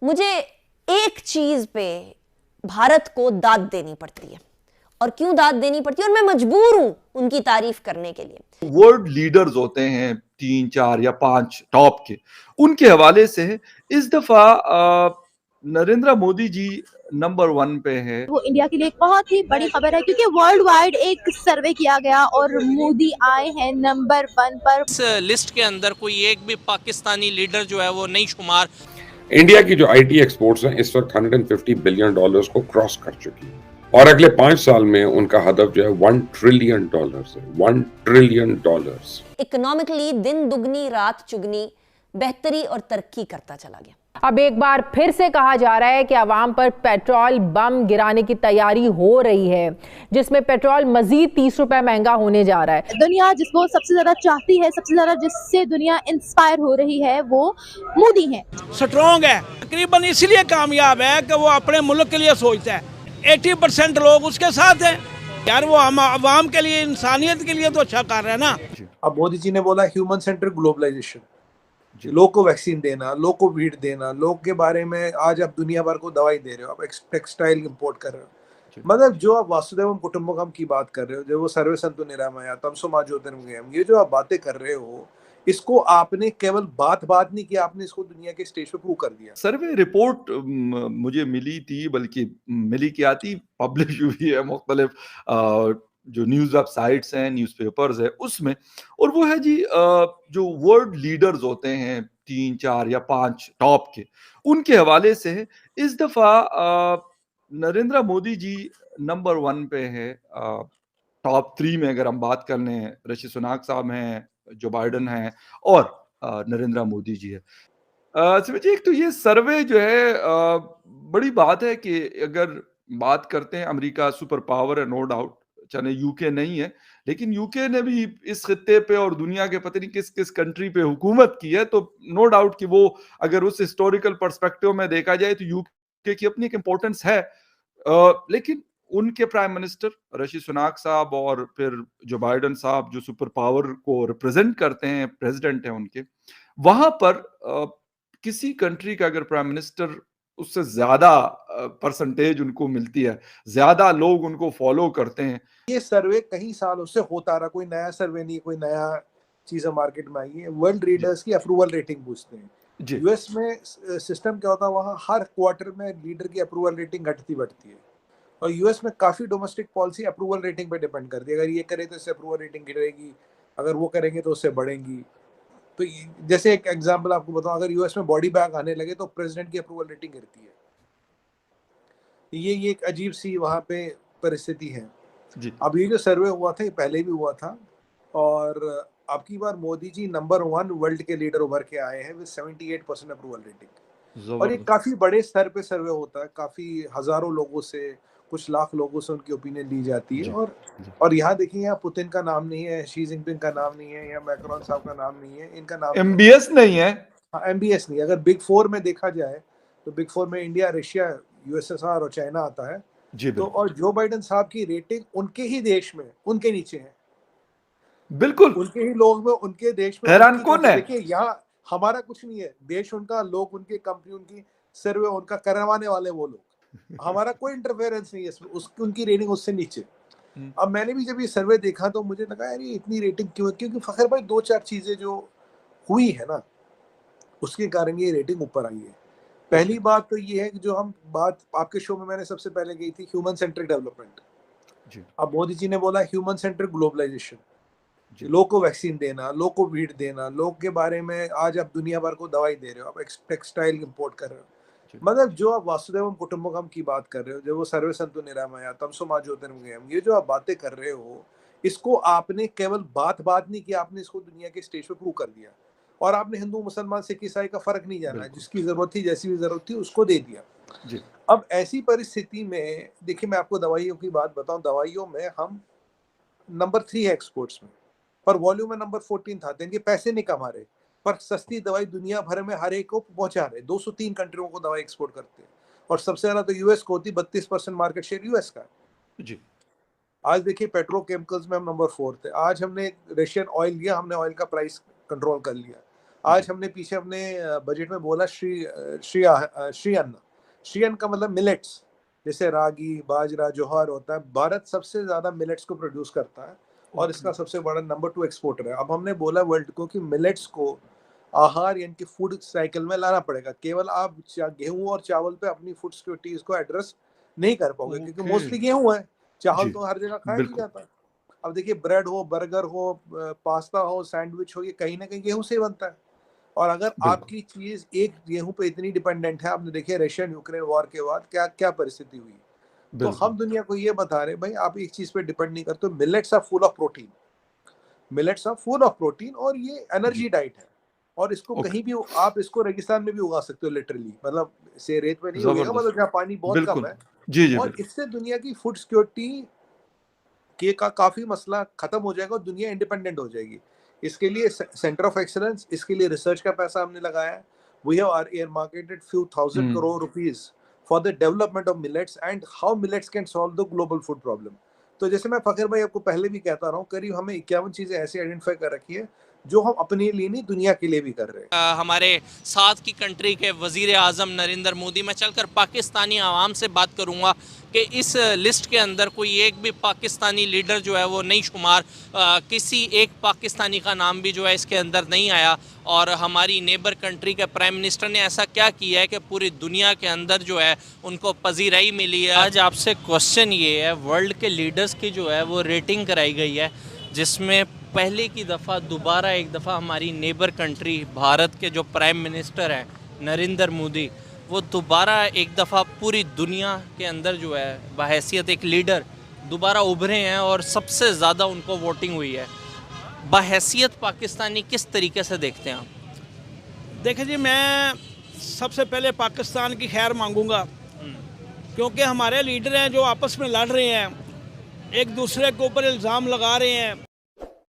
मुझे एक चीज पे भारत को दाद देनी पड़ती है, और क्यों दाद देनी पड़ती है, और मैं मजबूर हूं उनकी तारीफ करने के लिए। वर्ल्ड लीडर्स होते हैं 3, 4 या 5 टॉप के, उनके हवाले से है। इस दफा नरेंद्र मोदी जी नंबर 1 पे है। वो इंडिया के लिए एक बहुत ही बड़ी खबर है, क्योंकि वर्ल्ड वाइड एक सर्वे किया गया और मोदी आए हैं नंबर 1 पर। इस लिस्ट के अंदर कोई एक भी पाकिस्तानी लीडर जो है वो नहीं शुमार। इंडिया की जो आईटी एक्सपोर्ट्स हैं इस वक्त $150 बिलियन को क्रॉस कर चुकी है, और अगले 5 साल में उनका हदफ जो है $1 ट्रिलियन है। $1 ट्रिलियन। इकोनॉमिकली दिन दुगनी रात चुगनी बेहतरी और तरक्की करता चला गया। अब एक बार फिर से कहा जा रहा है कि अवाम पर पेट्रोल बम गिराने की तैयारी हो रही है, जिसमें पेट्रोल मजीद 30 रुपए महंगा होने जा रहा है। दुनिया जिसको सबसे ज्यादा चाहती है, सबसे ज्यादा जिससे दुनिया इंस्पायर हो रही है, वो मोदी है। स्ट्रॉन्ग है, तकरीबन इसलिए कामयाब है कि वो अपने मुल्क के लिए सोचता है। 80% लोग उसके साथ हैं यार, वो हम आवाम के लिए, इंसानियत के लिए तो अच्छा कर रहे हैं ना। अब मोदी जी ने बोला ह्यूमन सेंट्रिक ग्लोबलाइजेशन, लोग को वैक्सीन देना, लोग को वीट देना, लोग के बारे में आज आप दुनिया भर को दवाई दे रहे हो, आप टेक्सटाइल इंपोर्ट कर रहे हो। मतलब जो आप वासुदेवम कुटुंबकम की बात कर रहे हो, जो वो सर्वे संतु निरामया तमसो मा ज्योतिर्गमयम्, ये जो आप बातें कर रहे हो, इसको आपने केवल बात नहीं की, आपने इसको दुनिया के स्टेज पे प्रूव कर दिया। सर्वे रिपोर्ट मुझे मिली थी, बल्कि मिली क्या थी, पब्लिश हुई है मुख्तलिफ जो न्यूज वेबसाइट्स हैं, न्यूज़पेपर्स है उसमें, और वो है जी जो वर्ल्ड लीडर्स होते हैं 3, 4 या 5 टॉप के, उनके हवाले से है। इस दफा नरेंद्र मोदी जी नंबर 1 पे है। टॉप 3 में अगर हम बात कर लें, ऋषि सुनाक साहब हैं, जो बाइडन हैं, और नरेंद्र मोदी जी है। समझिए, एक तो ये सर्वे जो है बड़ी बात है कि अगर बात करते हैं, अमेरिका सुपर पावर है, नो डाउट, चाहे यूके नहीं है, लेकिन यूके ने भी इस खित्ते पे और दुनिया के पता नहीं किस किस कंट्री पे हुकूमत की है, तो नो डाउट कि वो अगर उस हिस्टोरिकल पर्सपेक्टिव में देखा जाए तो यूके की अपनी एक इंपॉर्टेंस है। लेकिन उनके प्राइम मिनिस्टर ऋषि सुनाक साहब और फिर जो बाइडन साहब, जो सुपर पावर को रिप्रेजेंट करते हैं, प्रेसिडेंट हैं उनके, वहां पर किसी कंट्री का अगर प्राइम मिनिस्टर, उससे ज्यादा परसेंटेज उनको मिलती है, ज्यादा लोग उनको फॉलो करते हैं। ये सर्वे कई सालों से होता रहा, कोई नया सर्वे नहीं, कोई नया चीज मार्केट में आई है। वर्ल्ड लीडर्स की अप्रूवल रेटिंग पूछते हैं। यूएस में सिस्टम क्या होता है, वहाँ हर क्वार्टर में लीडर की अप्रूवल रेटिंग घटती बढ़ती है, और यूएस में काफी डोमेस्टिक पॉलिसी अप्रूवल रेटिंग पे डिपेंड करती है। अगर ये करे तो इससे अप्रूवल रेटिंग गिरेगी, अगर वो करेंगे तो उससे बढ़ेंगी। तो जैसे एक एग्जांपल आपको बताऊं, अगर यूएस में बॉडी बैग आने लगे तो प्रेसिडेंट की अप्रूवल रेटिंग गिरती है। ये एक अजीब सी वहाँ पे परिस्थिति है। अब ये जो सर्वे हुआ था, ये पहले भी हुआ था, और अब की बार मोदी जी नंबर 1 वर्ल्ड के लीडर उभर के आए हैं विद 78% अप्रूवल रेटिंग। और ये काफी बड़े स्तर पे सर्वे होता है, काफी हजारों लोगों से, कुछ लाख लोगों से उनकी ओपिनियन ली जाती है। और यहाँ देखिए, यहाँ पुतिन का नाम नहीं है, शी जिनपिंग का नाम नहीं है, या मैक्रोन साहब का नाम नहीं है, इनका नाम एमबीएस नहीं है। हाँ, एमबीएस नहीं। अगर बिग 4 में देखा जाए तो बिग 4 में इंडिया, रशिया, यूएसएसआर और चाइना आता है। तो और जो बाइडन साहब की रेटिंग उनके ही देश में, उनके नीचे है, बिल्कुल उनके ही लोग में, उनके देश में। हैरान कौन है? देखिए, यहाँ हमारा कुछ नहीं है, देश उनका, लोग उनके, कंपनी उनकी, सर्वे उनका करवाने वाले वो लोग, हमारा कोई इंटरफेरेंस नहीं है इसमें। उनकी रेटिंग उससे नीचे। अब मैंने भी जब ये सर्वे देखा तो मुझे लगा यार ये इतनी रेटिंग क्यों है, क्योंकि फखर भाई 2-4 चीजें जो हुई है ना, उसके कारण ये रेटिंग ऊपर आई है। पहली बात तो ये है कि जो हम बात आपके शो में मैंने सबसे पहले की थी, ह्यूमन सेंट्रिक डेवलपमेंट। अब मोदी जी ने बोला ह्यूमन सेंट्रिक ग्लोबलाइजेशन, लोग को वैक्सीन देना, लोग को वीट देना, लोग के बारे में आज आप दुनिया भर को दवाई दे रहे हो, आप टेक्सटाइल इंपोर्ट कर रहे हो। मतलब जो आप वासुदेवम कुटुंबकम की बात कर रहे हो, जो वो सर्वे संतु निरामया तमसो मा ज्योतिर्गमयम्, ये जो आप बातें कर रहे हो, इसको आपने केवल बात नहीं की, आपने इसको दुनिया के स्टेज पे प्रूव कर दिया। और आपने हिंदू, मुसलमान, सिख, ईसाई का फर्क नहीं जाना, जिसकी जरूरत थी, जैसी भी जरूरत थी, उसको दे दिया। अब ऐसी परिस्थिति में देखिए, मैं आपको दवाइयों की बात बताऊं, दवाइयों में हम नंबर 3 है एक्सपोर्ट्स में, पर वॉल्यूम में नंबर 14 था। इनके पैसे नहीं कमा रहे, पर सस्ती दवाई दुनिया भर में हर एक को पहुंचा रहे। 203 कंट्रियों को दवाई एक्सपोर्ट करते हैं, और सबसे ज्यादा तो यूएस को होती, 32% मार्केट शेयर यूएस का जी। आज देखिए, पेट्रोकेमिकल्स में हम नंबर 4 थे। आज हमने रशियन ऑयल लिया, हमने ऑयल का प्राइस कंट्रोल कर लिया। आज हमने पीछे अपने बजट में बोला श्री अन्न। श्री अन्न का मतलब मिलेट्स, जैसे रागी, बाजरा, ज्वार होता है। भारत सबसे ज्यादा मिलेट्स को प्रोड्यूस करता है और इसका सबसे बड़ा नंबर 2 एक्सपोर्टर है। अब हमने बोला वर्ल्ड को कि मिलेट्स को आहार यानी कि फूड साइकिल में लाना पड़ेगा। केवल आप गेहूं और चावल पे अपनी फूड सिक्योरिटीज को एड्रेस नहीं कर पाओगे, क्योंकि मोस्टली गेहूं है, चावल तो हर जगह खाया नहीं जाता। अब देखिए, ब्रेड हो, बर्गर हो, पास्ता हो, सैंडविच हो, ये कहीं ना कहीं गेहूं से ही बनता है। और अगर आपकी चीज एक गेहूं पे इतनी डिपेंडेंट है, आपने देखिए रशियन यूक्रेन वॉर के बाद क्या क्या परिस्थिति हुई, तो हम दुनिया को ये बता रहे भाई आप एक चीज पे डिपेंड नहीं करते। Millets are full of protein, millets are full of protein, और ये एनर्जी डाइट है। और इसको कहीं भी आप इसको रेगिस्तान में भी उगा सकते हो, लिटरली, मतलब से रेत में नहीं उगेगा, मतलब जहाँ पानी बहुत कम है। जी, और इससे दुनिया की फूड सिक्योरिटी के का काफी मसला खत्म हो जाएगा और दुनिया इंडिपेंडेंट हो जाएगी। इसके लिए सेंटर ऑफ एक्सीलेंस, इसके लिए रिसर्च का पैसा हमने लगाया है। We have earmarked few thousand crore rupees for the development of millets and how millets can solve the global food problem। तो जैसे मैं फकीर भाई आपको पहले भी कहता रहा हूँ, करीब हमें 51 चीजें ऐसी आइडेंटिफाई कर रखी है जो हम अपने लिए नहीं, दुनिया के लिए भी कर रहे हैं। हमारे साथ की कंट्री के वजीर आज़म नरेंद्र मोदी, मैं चलकर पाकिस्तानी आवाम से बात करूंगा कि इस लिस्ट के अंदर कोई एक भी पाकिस्तानी लीडर जो है वो नहीं शुमार, किसी एक पाकिस्तानी का नाम भी जो है इसके अंदर नहीं आया। और हमारी नेबर कंट्री के प्राइम मिनिस्टर ने ऐसा क्या किया है कि पूरी दुनिया के अंदर जो है उनको पजीराई मिली है। आज आपसे क्वेश्चन ये है, वर्ल्ड के लीडर्स की जो है वो रेटिंग कराई गई है, जिसमें पहले की दफ़ा दोबारा एक दफ़ा हमारी नेबर कंट्री भारत के जो प्राइम मिनिस्टर हैं नरेंद्र मोदी, वो दोबारा एक दफ़ा पूरी दुनिया के अंदर जो है बहैसियत एक लीडर दोबारा उभरे हैं और सबसे ज़्यादा उनको वोटिंग हुई है। बहैसियत पाकिस्तानी किस तरीके से देखते हैं आप? देखिए जी, मैं सबसे पहले पाकिस्तान की खैर मांगूंगा, क्योंकि हमारे लीडर हैं जो आपस में लड़ रहे हैं, एक दूसरे के ऊपर इल्ज़ाम लगा रहे हैं।